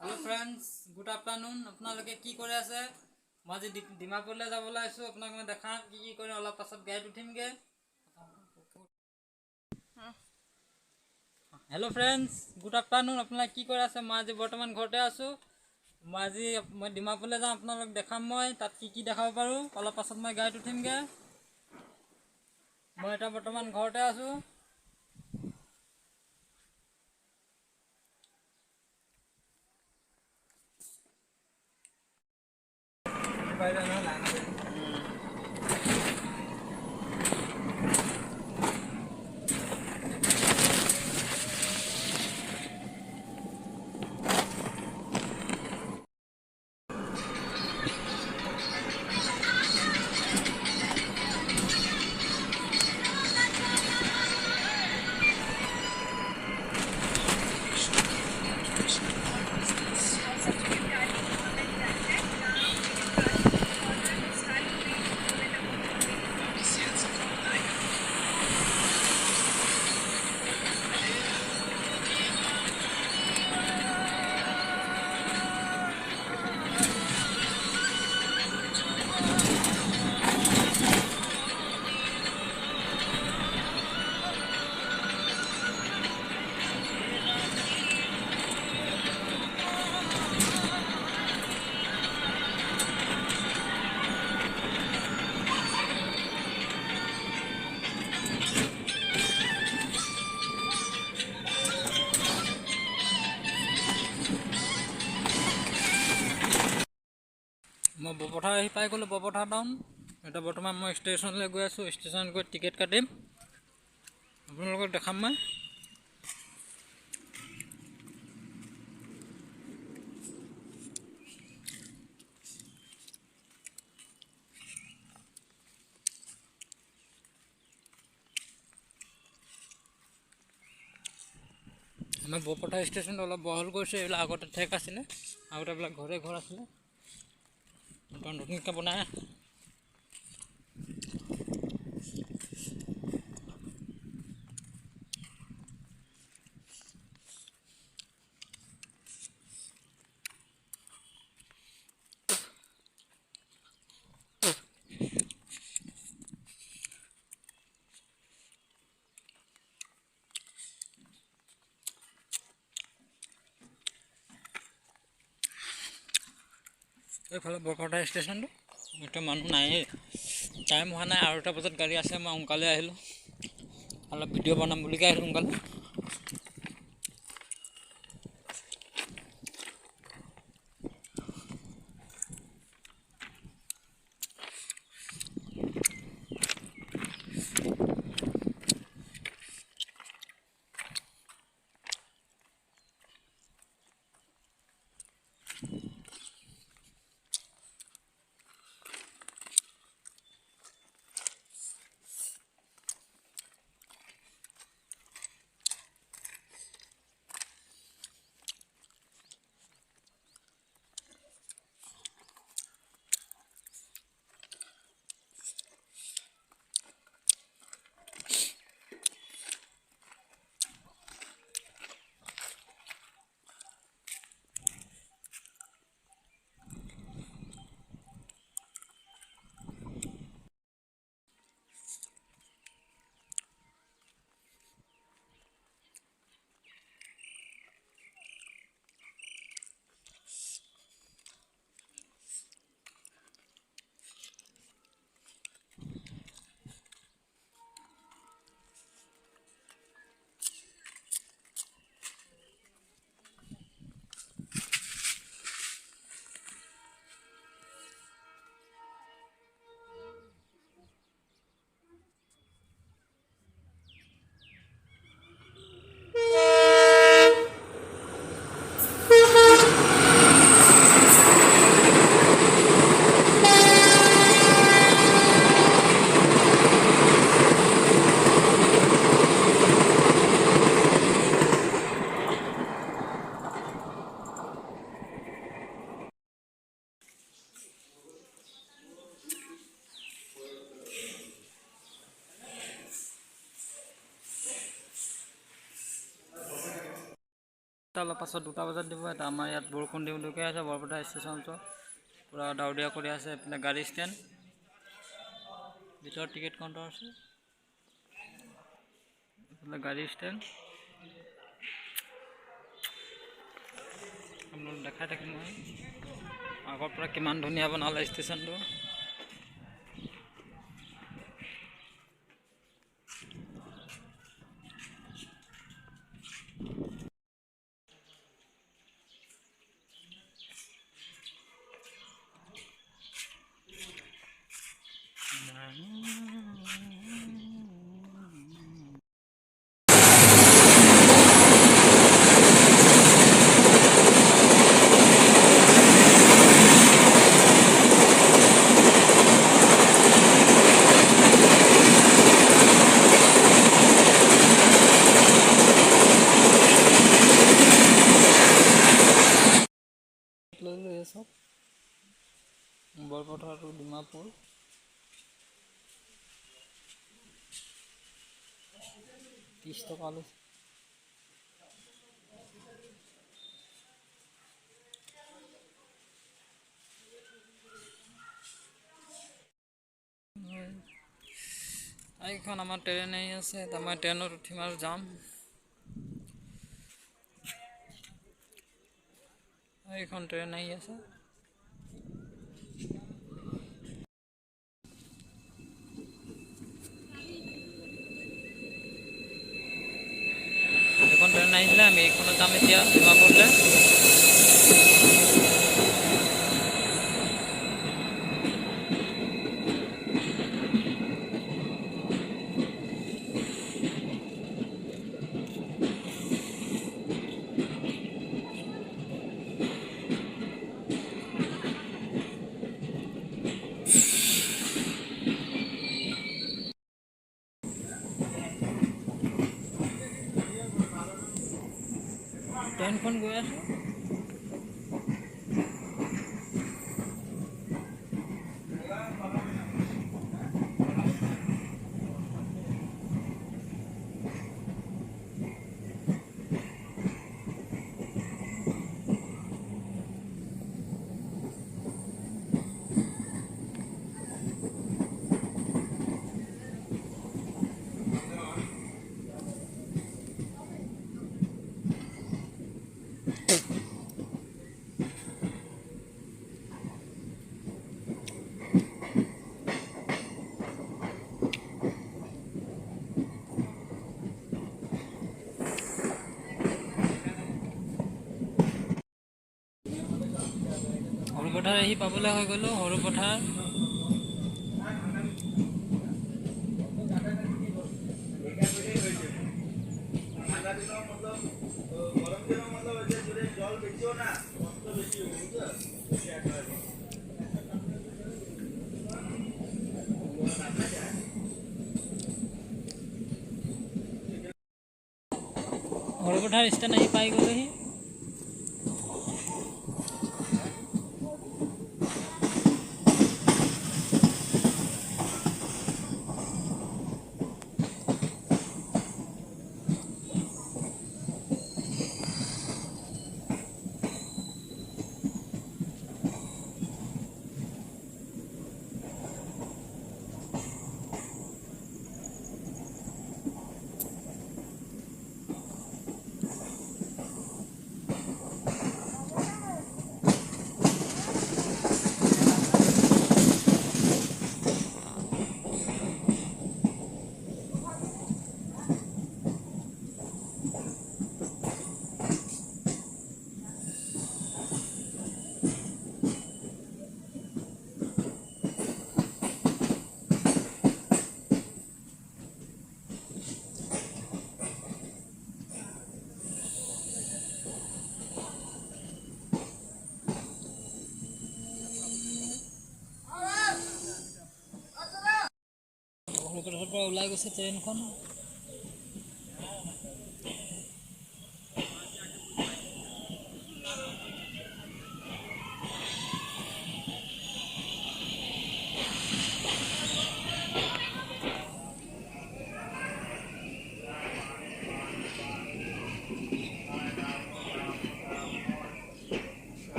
Hello friends, good afternoon. আপোনালোকে কি কৰি আছে? মই আজি ডিমাপুৰলৈ যাবলৈ আহিছোঁ। আপোনাক মই দেখাম কি কৰি অলপ পাছত গাড়ীত উঠিমগৈ। Hello' friends, good afternoon. আপোনালোকে কি কৰি আছে? মই আজি বৰ্তমান ঘৰতে আছোঁ। মই ডিমাপুৰলৈ যাওঁ, আপোনালোক দেখাম মই তাত কি দেখাব পাৰোঁ। অলপ পাছত মই গাড়ীত উঠিমগৈ। মই এতিয়া বৰ্তমান ঘৰতে আছোঁ। মই বৰপথাৰ আহি পাই গ'লোঁ, বৰপথাৰ টাউন। এতিয়া বৰ্তমান মই ষ্টেচনলৈ গৈ আছোঁ। ষ্টেচনত গৈ টিকেট কাটিম, আপোনালোকক দেখাম মই। আমাৰ বৰপথাৰ ষ্টেচনটো অলপ বহল কৰিছে। এইবিলাক আগতে ঠেক আছিলে, আগতে এইবিলাক ঘৰ আছিলে, নতুনকৈ বনাই। এইফালে বৰপথাৰ ষ্টেচনটো এতিয়া মানুহ নায়েই, টাইম হোৱা নাই। আৰু 8টা বজাত গাড়ী আছে। মই সোনকালে আহিলোঁ, অলপ ভিডিঅ' বনাম বুলিকৈ আহিলোঁ সোনকালে। অলপ পাছত 2টা বজাত দিব। এটা আমাৰ ইয়াত বৰষুণ দিওঁ দিওঁকৈ আছে বৰপেটা ষ্টেচনটো পূৰা ডাৱৰীয়া কৰি আছে। এইপিনে গাড়ী ষ্টেণ্ড, ভিতৰত টিকেট কাউণ্টাৰ আছে, এইফালে গাড়ী ষ্টেণ্ড। আপোনালোক দেখাই থাকিম মই আগৰ পৰা কিমান ধুনীয়া বনালে ষ্টেচনটো। বৰপেটা আৰু ডিমাপুৰ 30 টকা লৈছে। এইখন আমাৰ ট্ৰেইন আহি আছে, মই ট্ৰেইনত উঠিম আৰু যাম। এইখন ট্ৰেইন আহি আছে। এখন ট্ৰেইন আহিছিলে, আমি এইখনত যাম এতিয়া ডিমাপুৰলৈ। ট্ৰেইনখন গৈ আছে। সৰুপথাৰ আহি পাবলৈ হৈ গ'লো। সৰুপথাৰ ষ্টেণ্ড আহি পাই গ'লোহি। সৰুপথাৰৰ পৰা ওলাই গৈছে ট্ৰেইনখন।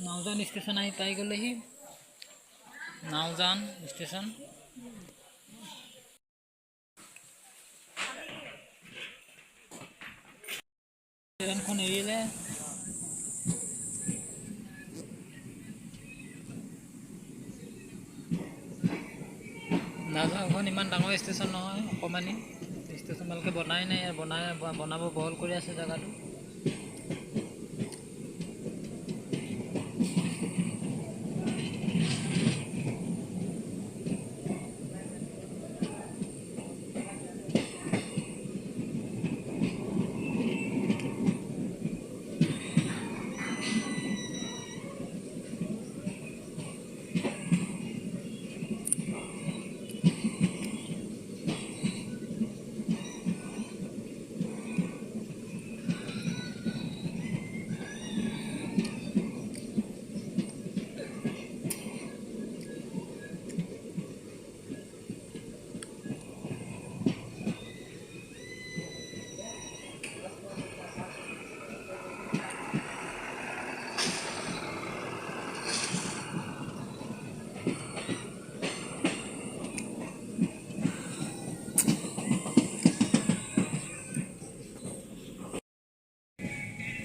নাওজান ষ্টেচন আহি পাই গ'লেহি। নাওজান ষ্টেচন। ট্ৰেইনখন এৰিলে। নাওজানখন ইমান ডাঙৰ ষ্টেচন নহয়, অকণমানি ষ্টেচন ভালকৈ বনাই নাই, বনাব বহল কৰি আছে জেগাটো।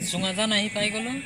চুঙাজান আহি পাই গ'লোঁ।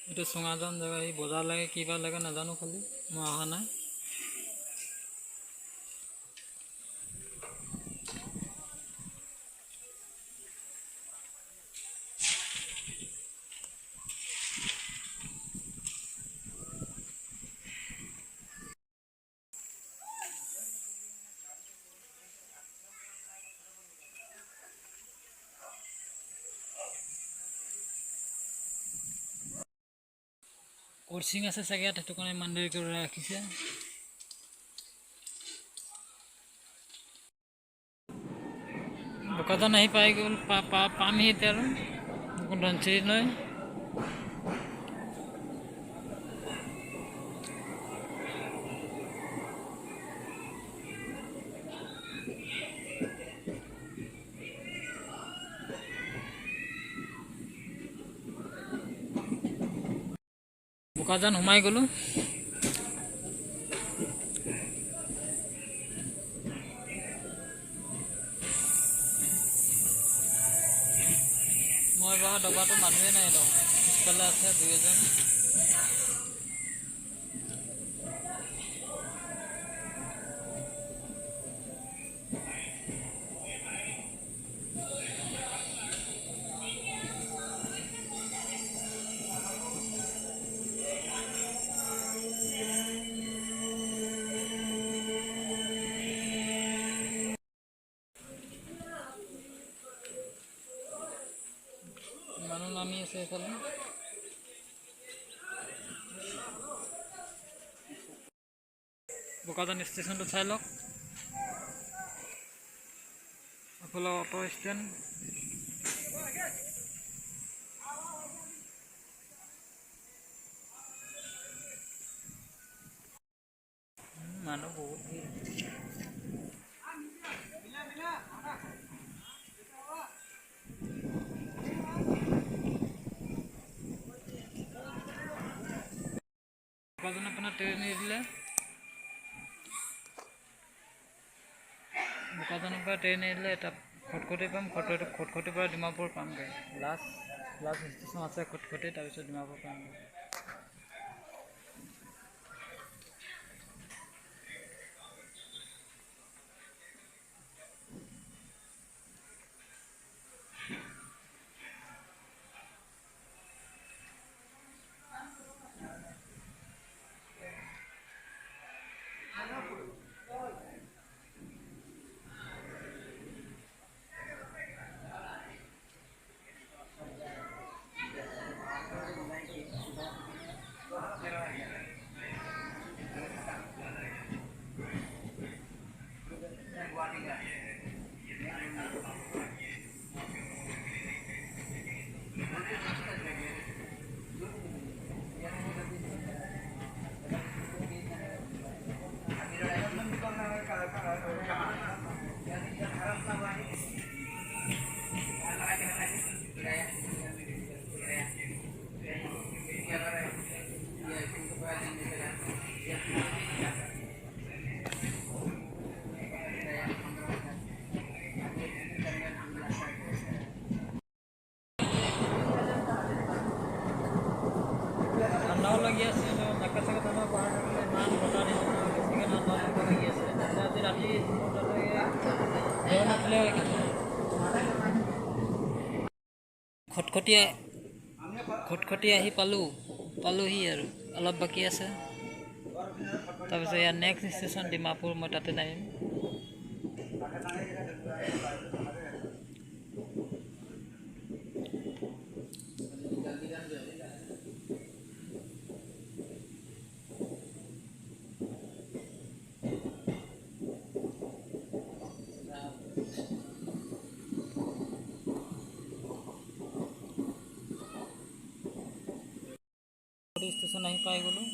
এইটো চুঙাজান জেগা, এই বজাৰ লাগে কিবা লাগে নাজানো, খালি মই অহা নাই। কৰ্চিং আছে চাগে ইয়াত, সেইটো কাৰণে ইমান দেৰি কৰি ৰাখিছে। বোকাজান আহি পাই গ'ল, পামহি এতিয়া আৰু ধনচিৰিলৈ। বোকাজান সোমাই গ'লোঁ। মই বহা ডবাটো মানুহে নাই, পিছফালে আছে দুই এজন। মানুহ নামি আছে এইফালে। বোকাজান ষ্টেচনটো চাই লওক। এইফালে অটো ষ্টেণ্ড। মানুহ বহুত ভিৰ। বোকাজান আপোনাৰ ট্ৰেইন এৰিলে। বোকাজানৰ পৰা ট্ৰেইন এৰিলে এটা খটখটি পাম, খটখটিৰ পৰা ডিমাপুৰ পামগৈ। লাষ্ট ষ্টেচন আছে খটখটি, তাৰপিছত ডিমাপুৰ পামগৈ। খটখটি আহি পালোহি আৰু অলপ বাকী আছে। তাৰপিছত ইয়াৰ নেক্সট ষ্টেচন ডিমাপুৰ, মই তাতে নামিম। ষ্টেচন আহি পাই গ'লোঁ।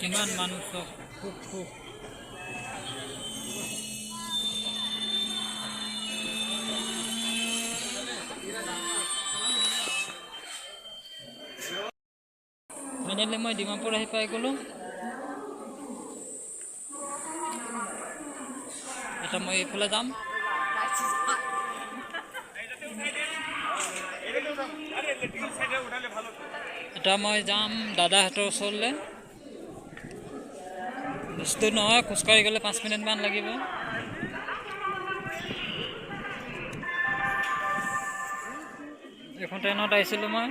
কিমান মানুহ চব খুব ফাইনেলি মই ডিমাপুৰ আহি পাই গ'লোঁ। এতিয়া মই এইফালে যাম। এতিয়া মই যাম দাদাহঁতৰ ওচৰলৈ। বেছি দূৰ নহয়, খোজকাঢ়ি গ'লে 5 মিনিটমান লাগিব। এখন ট্ৰেইনত আহিছিলোঁ মই।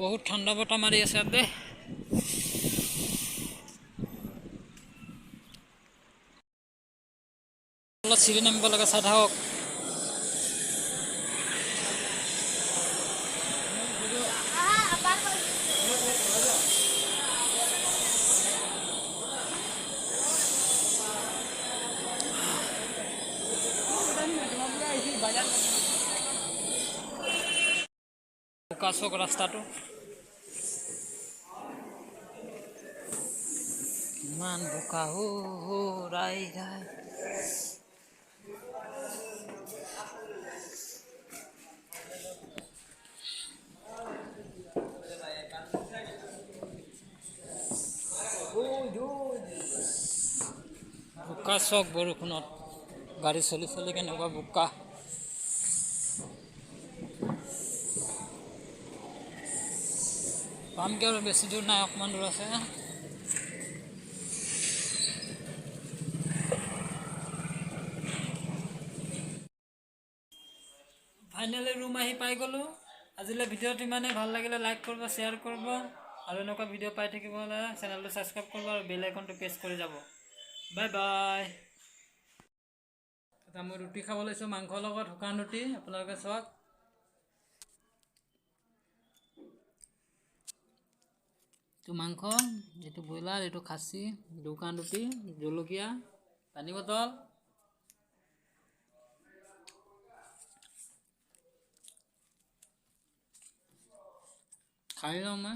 বহুত ঠাণ্ডা বতাহ মাৰি আছে দে। অলপ চিৰি নামিব লাগে, চাই থাকক। বোকাচোক ৰাস্তাটো ইমান বোকা ৰাই যায়। বোকা চক বৰষুণত গাড়ী চলি কেনেকুৱা বোকা। পামকৈ আৰু বেছি দূৰ নাই, অকণমান দূৰ আছে। ফাইনেলি ৰুম আহি পাই গ'লোঁ। আজিলৈ ভিডিঅ'টো ইমানেই। ভাল লাগিলে লাইক কৰিব, শ্বেয়াৰ কৰিব, আৰু এনেকুৱা ভিডিঅ' পাই থাকিবলৈ চেনেলটো ছাবস্ক্ৰাইব কৰিব আৰু বেল আইকনটো প্ৰেছ কৰি যাব। Bye bye. এটা মই ৰুটি খাব লৈছোঁ, মাংসৰ লগত শুকান ৰুটি। আপোনালোকে চাওক। এইটো মাংস, এইটো ব্ৰইলাৰ, এইটো খাচী, শুকান ৰুটি, জলকীয়া, পানী বটল। খাই লওঁ মই।